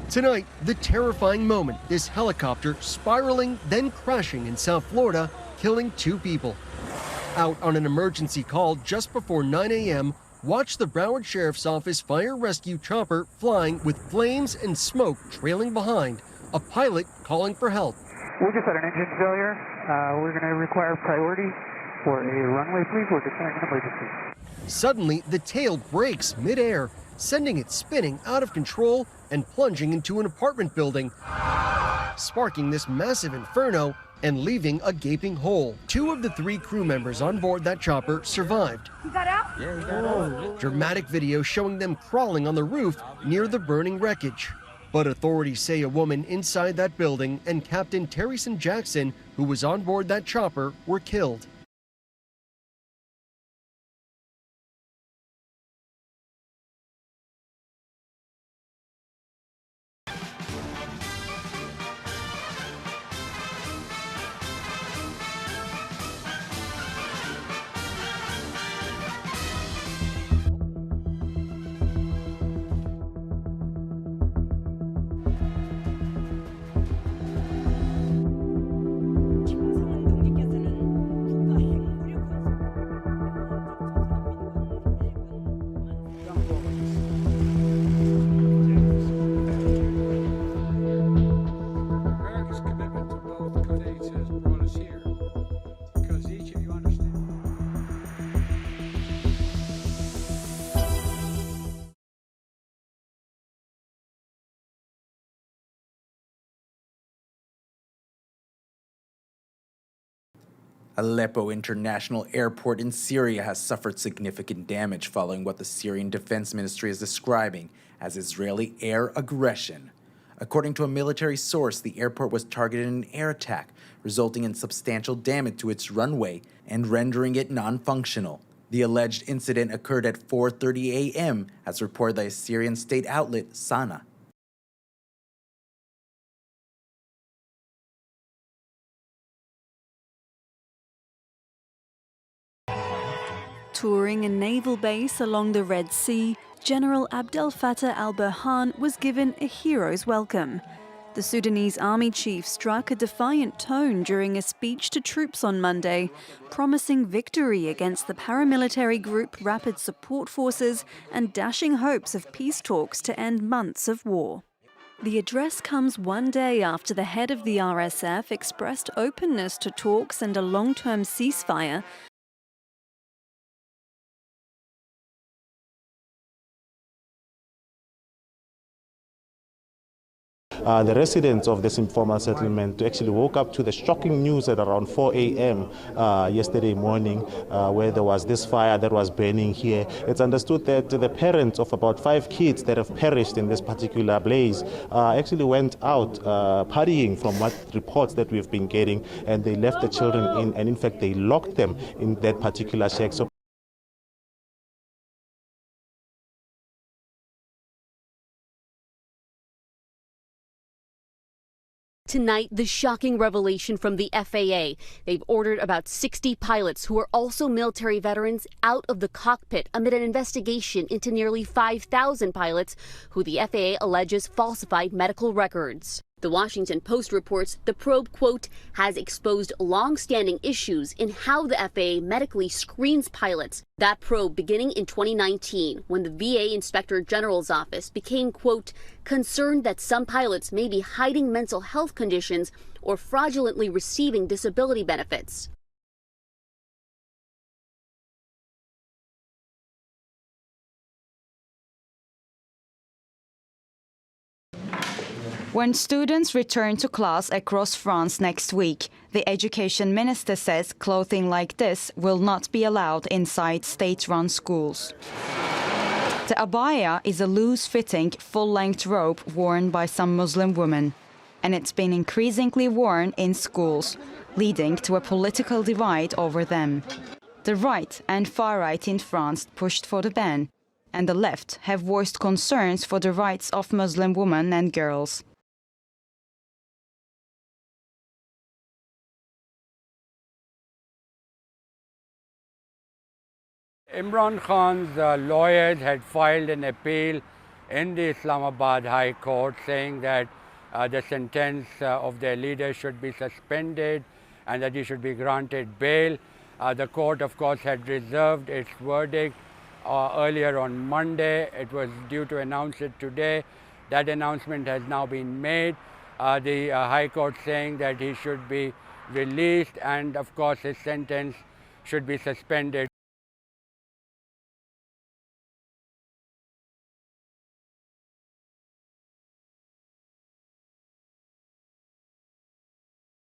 Tonight, the terrifying moment, this helicopter spiraling, then crashing in South Florida, killing 2 people. Out on an emergency call just before 9 a.m., watch the Broward Sheriff's Office fire rescue chopper flying with flames and smoke trailing behind, a pilot calling for help. We just had an engine failure. We're going to require priority for a runway, please. We're declaring an emergency. Suddenly, the tail breaks midair, sending it spinning out of control and plunging into an apartment building, sparking this massive inferno and leaving a gaping hole. 2 of the 3 crew members on board that chopper survived. You got out? Yeah, he got out. Dramatic video showing them crawling on the roof near the burning wreckage. But authorities say a woman inside that building and Captain Terryson Jackson, who was on board that chopper, were killed. America's commitment to both countries has brought us here, because each of you understand. Aleppo International Airport in Syria has suffered significant damage following what the Syrian Defense Ministry is describing as Israeli air aggression. According to a military source, the airport was targeted in an air attack, resulting in substantial damage to its runway and rendering it non-functional. The alleged incident occurred at 4:30 a.m., as reported by a Syrian state outlet, Sana. Touring a naval base along the Red Sea, General Abdel Fattah al-Burhan was given a hero's welcome. The Sudanese army chief struck a defiant tone during a speech to troops on Monday, promising victory against the paramilitary group Rapid Support Forces and dashing hopes of peace talks to end months of war. The address comes one day after the head of the RSF expressed openness to talks and a long-term ceasefire. The residents of this informal settlement actually woke up to the shocking news at around 4 a.m. Yesterday morning, where there was this fire that was burning here. It's understood that the parents of about 5 kids that have perished in this particular blaze actually went out partying, from what reports that we've been getting, and they left the children in, and in fact they locked them in that particular shack. So tonight, the shocking revelation from the FAA. They've ordered about 60 pilots who are also military veterans out of the cockpit amid an investigation into nearly 5,000 pilots who the FAA alleges falsified medical records. The Washington Post reports the probe, quote, has exposed long-standing issues in how the FAA medically screens pilots. That probe beginning in 2019, when the VA Inspector General's office became, quote, concerned that some pilots may be hiding mental health conditions or fraudulently receiving disability benefits. When students return to class across France next week, the education minister says clothing like this will not be allowed inside state-run schools. The abaya is a loose-fitting, full-length robe worn by some Muslim women, and it's been increasingly worn in schools, leading to a political divide over them. The right and far-right in France pushed for the ban, and the left have voiced concerns for the rights of Muslim women and girls. Imran Khan's lawyers had filed an appeal in the Islamabad High Court saying that the sentence of their leader should be suspended and that he should be granted bail. The court, of course, had reserved its verdict earlier on Monday. It was due to announce it today. That announcement has now been made. The High Court saying that he should be released and, of course, his sentence should be suspended.